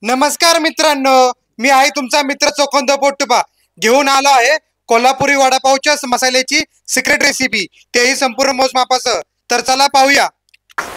नमस्कार मित्रांनो, मी आहे तुमचा मित्र चोखंद पोटुबा. घेऊन आलो आहे कोल्हापुरी वडापावच्या मसाल्याची सिक्रेट रेसिपी, तेही संपूर्ण मोजमापासह. तर चला पाहूया.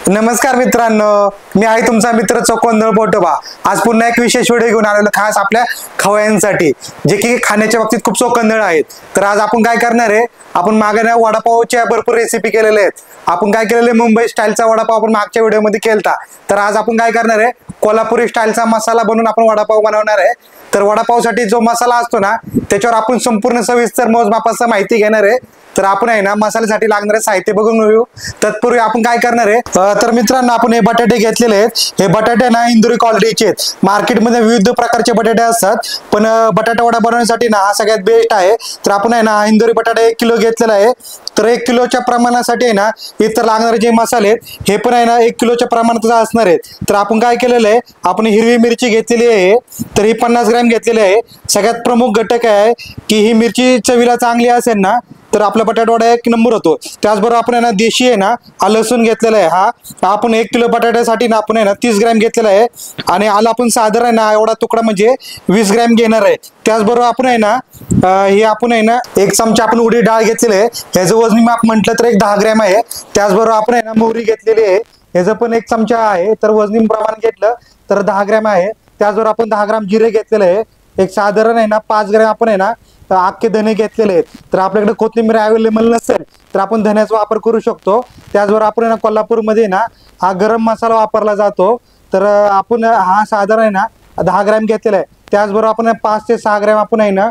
नमस्कार मित्रांनो, मी आहे तुमचा मित्र चोखंद पोटुबा. आज पुन्हा एक विशेष व्हिडिओ घेऊन आलेलो खास आपल्या खवय्यांसाठी, जे की खाण्याच्या बाबतीत खूप चोखंदळ आहेत. तर आज आपण काय करणार आहे, आपण मागे वडापावच्या भरपूर रेसिपी केलेल्या आहेत. आपण काय केलेले, मुंबई स्टाईलचा वडापाव आपण मागच्या व्हिडिओमध्ये केलता. तर आज आपण काय करणार आहे, कोल्हापुरी स्टाईलचा मसाला बनवून आपण वडापाव बनवणार आहे. तर वडापावसाठी जो मसाला असतो ना, त्याच्यावर आपण संपूर्ण सविस्तर मोजमापाचं माहिती घेणार आहे. तर आपण आहे ना मसाल्यासाठी लागणारे साहित्य बघून घेऊ. तत्पूर्वी आपण काय करणार आहे, तर मित्रांनो आपण हे बटाटे घेतलेले आहेत. हे बटाटे ना इंदुरी क्वालिटीचे आहेत. मार्केटमध्ये विविध प्रकारचे बटाटे असतात, पण बटाटा वडा बनवण्यासाठी ना हा सगळ्यात बेस्ट आहे. तर आपण आहे ना इंदुरी बटाटे 1 किलो घेतलेला आहे. तर 1 किलोच्या प्रमाणासाठी आहे ना इतर लागणारे जे मसाले आहेत हे पण आहे ना 1 किलोच्या प्रमाणात असणार आहेत. तर आपण काय केलेलं आहे, आपण हिरवी मिरची घेतलेली आहे. तर ही 50 ग्रॅम घेतलेली आहे. सगळ्यात प्रमुख घटक आहे की ही मिरची चवीला चांगली असेल ना तर आपला बटाटा वडा 1 नंबर होतो. त्याचबरोबर आपण आहे ना देशी आहे ना लसूण घेतलेला आहे. हा आपण 1 किलो बटाट्यासाठी ना आपण आहे ना 30 ग्रॅम घेतलेला आहे. आणि आला आपण साधारण ना एवढा तुकडा म्हणजे 20 ग्रॅम घेणार आहे. त्याचबरोबर आपण आहे ना हे आपण आहे ना 1 चमचा आपण उडीद डाळ घेतलेली आहे. ह्याचं वजनी माप म्हटलं तर 10 ग्रॅम आहे. त्याचबरोबर आपण आहे ना मोहरी घेतलेली आहे. ह्याचं पण 1 चमचा आहे. तर वजनी प्रमाण घेतलं तर 10 ग्रॅम आहे. त्याचबरोबर आपण 10 ग्रॅम जिरे घेतलेले आहे. एक साधारण आहे ना 5 ग्रॅम आपण आहे ना अख्खे धने घेतलेले आहेत. तर आपल्याकडे कोथिंबीर अवेलेबल नसेल तर आपण धन्याचा वापर करू शकतो. त्याचबरोबर आपण ना कोल्हापूरमध्ये ना हा गरम मसाला वापरला जातो. तर आपण हा साधारण आहे ना 10 ग्रॅम घेतलेला आहे. त्याचबरोबर आपण 5 ते 6 ग्रॅम आपण आहे ना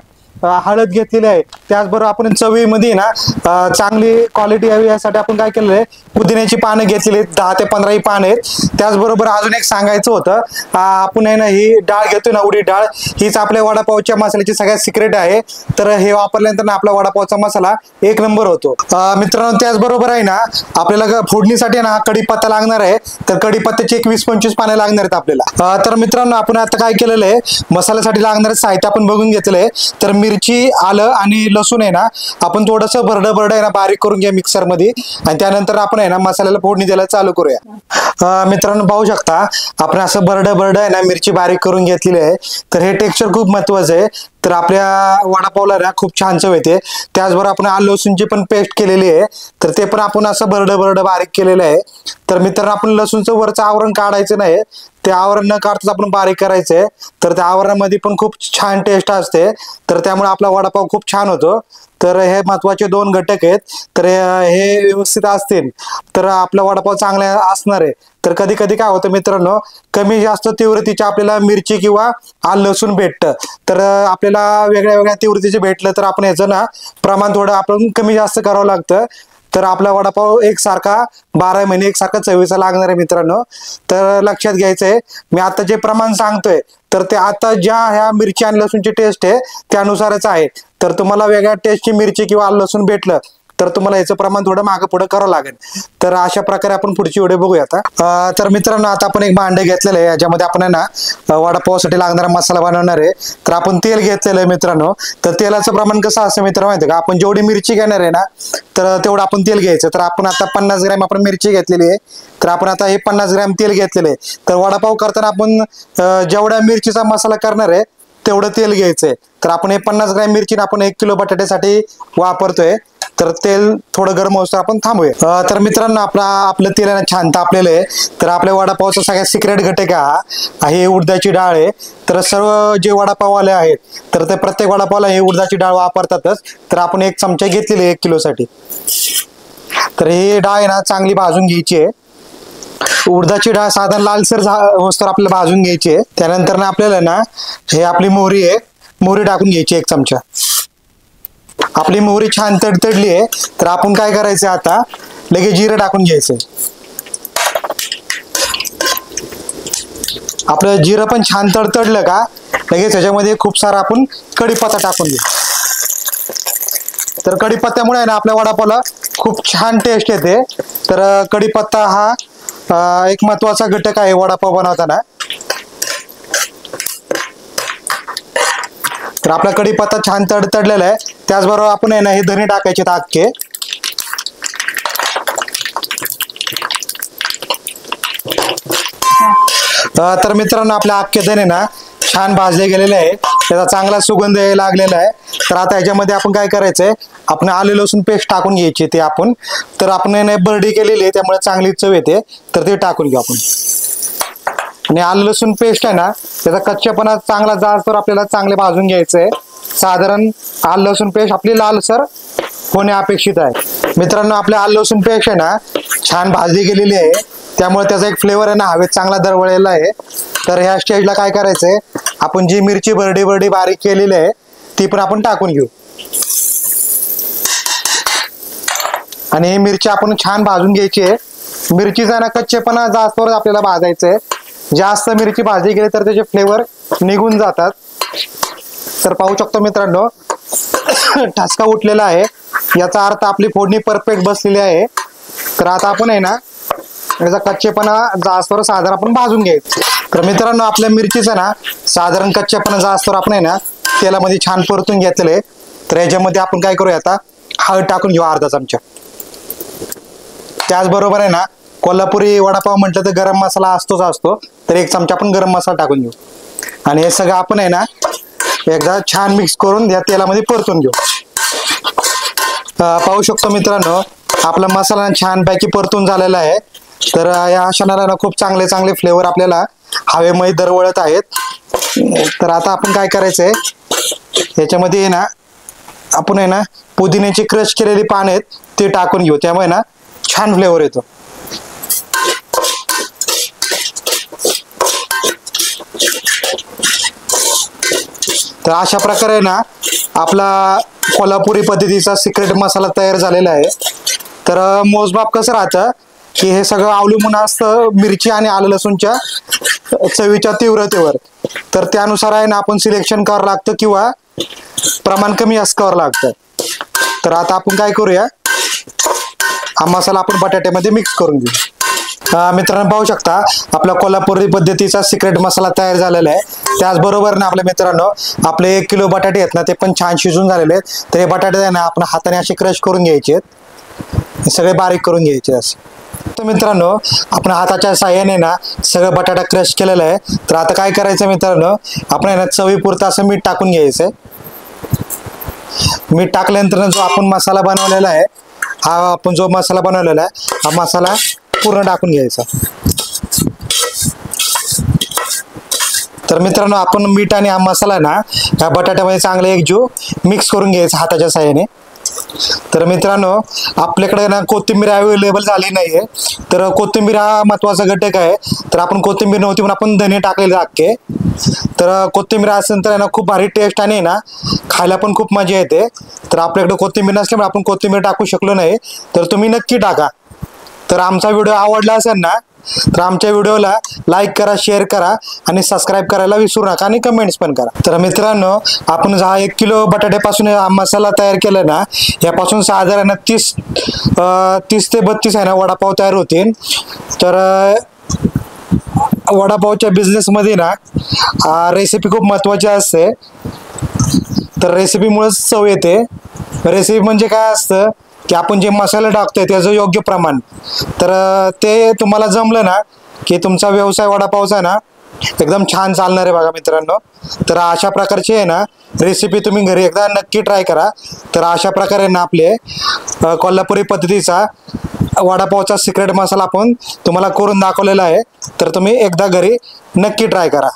हळद घेतलेली आहे. त्याचबरोबर आपण चवीमध्ये ना चांगली क्वालिटी यावी यासाठी आपण काय केलेलं आहे, पुदिन्याची पानं घेतलेली आहेत. 10 ते 15 ही पानं आहेत. त्याचबरोबर अजून एक सांगायचं होतं, आपण आहे ना ही डाळ घेतोय ना उडीद डाळ, हीच आपल्या वडापावच्या मसाल्याची सगळ्यात सिक्रेट आहे. तर हे वापरल्यानंतर ना आपला वडापावचा मसाला 1 नंबर होतो. मित्रांनो त्याचबरोबर आहे ना आपल्याला फोडणीसाठी ना कढीपत्ता लागणार आहे. तर कढीपत्त्याची 20-25 पाने लागणार आहेत आपल्याला. तर मित्रांनो आपण आता काय केलेलं आहे, मसाल्यासाठी लागणारे साहित्य आपण बघून घेतलेलं आहे. तर मिरची, आलं आणि लसूण आहे ना आपण थोडंसं भरडं आहे ना बारीक करून घ्या मिक्सर मध्ये. आणि त्यानंतर आपण आहे ना मसाल्याला फोडणी द्यायला चालू करूया. मित्रांनो पाहू शकता आपण असं भरडं आहे ना मिरची बारीक करून घेतलेली आहे. तर हे टेक्स्चर खूप महत्वाचं आहे. तर आपल्या वडापावला ना खूप छान चव येते. त्याचबरोबर आपण आलं लसूणची पण पेस्ट केलेली आहे. तर ते पण आपण असं भरडं बारीक केलेलं आहे. तर मित्रांनो आपण लसूणचं वरचं आवरण काढायचं नाही, ते आवरण न काढताच आपण बारीक करायचंय. तर त्या आवरणामध्ये पण खूप छान टेस्ट असते. तर त्यामुळे आपला वडापाव खूप छान होतो. तर हे महत्वाचे 2 घटक आहेत. तर हे व्यवस्थित असतील तर आपला वडापाव चांगला असणार आहे. तर कधी कधी काय होतं मित्रांनो, कमी जास्त तीव्रतेचे आपल्याला मिरची किंवा आलं लसूण भेटतं. तर आपल्याला वेगळ्या तीव्रतेचे भेटलं तर आपण याचं ना प्रमाण थोडं आपण कमी जास्त करावं लागतं. तर आपला वडापाव एकसारखा 12 महिने एकसारखा चवीचा लागणार आहे मित्रांनो. तर लक्षात घ्यायचंय, मी आता जे प्रमाण सांगतोय तर ते आता ज्या ह्या मिरची आणि लसूणची टेस्ट आहे त्यानुसारच आहे. तर तुम्हाला वेगळ्या टेस्टची मिरची किंवा आलं लसूण भेटलं तर तुम्हाला याचं प्रमाण थोडं मागे पुढे करावं लागेल. तर अशा प्रकारे आपण पुढची व्हिडिओ बघूया आता. तर मित्रांनो आता आपण एक भांडे घेतलेलं आहे, याच्यामध्ये आपण ना वडापावसाठी लागणारा मसाला बनवणार आहे. तर आपण तेल घेतलेलं आहे मित्रांनो. तर तेलाचं प्रमाण कसं असं मित्र माहिती का, आपण जेवढी मिरची घेणार आहे ना तर तेवढं आपण तेल घ्यायचं. तर आपण आता 50 ग्रॅम आपण मिरची घेतलेली आहे. तर आपण आता हे 50 ग्रॅम तेल घेतलेलं आहे. तर वडापाव करताना आपण जेवढ्या मिरचीचा मसाला करणार आहे तेवढं तेल घ्यायचंय. तर आपण हे 50 ग्रॅम मिरची आपण 1 किलो बटाट्यासाठी वापरतोय. तर तेल थोडं गरम होतं आपण थांबूया. तर मित्रांनो आपलं तेल छान तापलेलं आहे. तर आपल्या वडापावचा सगळ्यात सिक्रेट घटक आहे उडदाची डाळ आहे. तर सर्व जे वडापाववाले आहेत तर ते प्रत्येक वडापावला हे उडदाची डाळ वापरतातच. तर आपण 1 चमचा घेतलेली आहे 1 किलोसाठी. तर ही डाळ आहे ना चांगली भाजून घ्यायची आहे. उडदाची डाळ साधारण लालसर होस्तर आपल्याला भाजून घ्यायची आहे. त्यानंतर ना आपल्याला ना हे आपली मोहरी आहे, मोहरी टाकून घ्यायची 1 चमचा. आपली मोहरी छान तडतडली आहे. तर आपण काय करायचं आता लगेच जिरं टाकून घ्यायचंय. आपलं जिरं पण छान तडतडलं का लगेच त्याच्यामध्ये खूप सारा आपण कढीपत्ता टाकून घेऊ. तर कढीपत्त्यामुळे ना आपल्या वडापावला खूप छान टेस्ट येते. तर कढीपत्ता हा एक महत्वाचा घटक आहे वडापाव बनवताना. तर आपला कढीपत्ता छान तडतडलेला आहे. त्याचबरोबर आपण आहे ना हे धने टाकायचे अख्खे. तर मित्रांनो आपल्या अख्खे धने ना छान भाजले गेलेले आहे, त्याचा चांगला सुगंध यायला लागलेला आहे. तर आता याच्यामध्ये आपण काय करायचंय, आपण आले लसूण पेस्ट टाकून घ्यायची. ते आपण तर आपण बर्डी केलेली आहे त्यामुळे चांगली चव येते, तर ते टाकून घेऊ आपण. आणि आलं लसूण पेस्ट आहे ना त्याचा कच्चेपणा चांगला जास्तवर आपल्याला चांगले भाजून घ्यायचं आहे. साधारण आलं लसूण पेस्ट आपली लालसर होणे अपेक्षित आहे. मित्रांनो आपल्या आलं लसूण पेस्ट आहे ना छान भाजली गेलेली आहे, त्यामुळे त्याचा एक फ्लेवर आहे ना हवेत चांगला दरवळलेला आहे. तर ह्या स्टेजला काय करायचंय, आपण जी मिरची बर्डी बारीक केलेली आहे ती पण आपण टाकून घेऊ. आणि ही मिरची आपण छान भाजून घ्यायची आहे. मिरचीचा ना कच्चेपणा जास्तवर आपल्याला भाजायचं आहे. जास्त मिरची भाजली गेली तर त्याचे फ्लेवर निघून जातात. तर पाहू शकतो मित्रांनो ठसका उठलेला आहे, याचा अर्थ आपली फोडणी परफेक्ट बसलेली आहे. तर आता आपण आहे ना याचा कच्चेपणा जास्तवर साधारण आपण भाजून घ्यायचं. तर मित्रांनो आपल्या मिरचीचा ना साधारण कच्चेपणा जास्तवर आपण आहे ना तेलामध्ये छान परतून घेतलेले. तर याच्यामध्ये आपण काय करूया, आता हळद टाकून घेऊ अर्धा चमचा. त्याचबरोबर आहे ना कोल्हापुरी वडापाव म्हटलं तर गरम मसाला असतो, तर एक चमचा आपण गरम मसाला टाकून घेऊ. आणि हे सगळं आपण आहे ना एकदा छान मिक्स करून या तेलामध्ये परतून घेऊ. पाहू शकतो मित्रांनो आपला मसाला छानपैकी परतून झालेला आहे. तर या अशाला खूप चांगले फ्लेवर आपल्याला हवेमध्ये दरवळत आहेत. तर आता आपण काय करायचंय, याच्यामध्ये आहे ना आपण आहे ना पुदिन्याची क्रश केलेली पाने आहेत ते टाकून घेऊ, त्यामुळे ना छान फ्लेवर येतो. तर अशा प्रकारे ना आपला कोल्हापुरी पद्धतीचा सिक्रेट मसाला तयार झालेला आहे. तर मोजमाप कसं राहतं की हे सगळं अवलंबून असतं मिरची आणि आलं लसूणच्या चवीच्या तीव्रतेवर. तर त्यानुसार आहे ना आपण सिलेक्शन करावं लागतं किंवा प्रमाण कमी असं करावं लागतं. तर आता आपण काय करूया, हा मसाला आपण बटाट्यामध्ये मिक्स करून घेऊ. मित्रांनो पाहू शकता आपला कोल्हापुरी पद्धतीचा सिक्रेट मसाला तयार झालेला आहे. त्याचबरोबर ना आपल्या मित्रांनो आपले 1 किलो बटाटे आहेत ना ते पण छान शिजून झालेले आहेत. तर हे बटाटे आहे ना आपण हाताने असे क्रश करून घ्यायचे आहेत, सगळे बारीक करून घ्यायचे असे. तर मित्रांनो आपण हाताच्या साह्याने ना सगळं बटाटा क्रश केलेला आहे. तर आता काय करायचं मित्रांनो, आपण आहे ना चवीपुरतं असं मीठ टाकून घ्यायचं. मीठ टाकल्यानंतर जो आपण मसाला बनवलेला आहे, आपण जो मसाला बनवलेला आहे हा मसाला पूर्ण टाकून घ्यायचा. तर मित्रांनो आपण मीठ आणि हा मसाला ना या बटाट्यामध्ये चांगले एकजीव मिक्स करून घ्यायचा हाताच्या साह्याने. तर मित्रांनो आपल्याकडे ना कोथिंबीर अवेलेबल झाली नाहीये, तर कोथिंबीर हा महत्वाचा घटक आहे. तर आपण कोथिंबीर नव्हती पण आपण धने टाकलेले अख्खे. तर कोथिंबीर असेल तर ना खूप भारी टेस्ट आणि ना खायला पण खूप मजा येते. तर आपल्याकडे कोथिंबीर नसल्यामुळे आपण कोथिंबीर टाकू शकलो नाही, तर तुम्ही नक्की टाका. तर आमचा व्हिडिओ आवडला असेल ना तर आमच्या व्हिडिओला लाईक करा, शेअर करा आणि सबस्क्राईब करायला विसरू नका आणि कमेंट्स पण करा. तर मित्रांनो आपण हा 1 किलो बटाट्यापासून हा मसाला तयार केला ना, यापासून साधारण 30 ते 32 आहे ना वडापाव तयार होतील. तर वडापावच्या बिझनेसमध्ये ना रेसिपी खूप महत्त्वाची असते. तर रेसिपीमुळेच चव येते. रेसिपी म्हणजे काय असतं की आपण जे मसाले टाकतोय त्याचं योग्य प्रमाण. तर ते तुम्हाला जमलं ना की तुमचा व्यवसाय वडापावचा ना एकदम छान चालणार आहे बघा मित्रांनो. तर अशा प्रकारची आहे ना रेसिपी तुम्ही घरी एकदा नक्की ट्राय करा. तर अशा प्रकारे ना आपले कोल्हापुरी पद्धतीचा वडापावचा सिक्रेट मसाला आपण तुम्हाला करून दाखवलेला आहे. तर तुम्ही एकदा घरी नक्की ट्राय करा.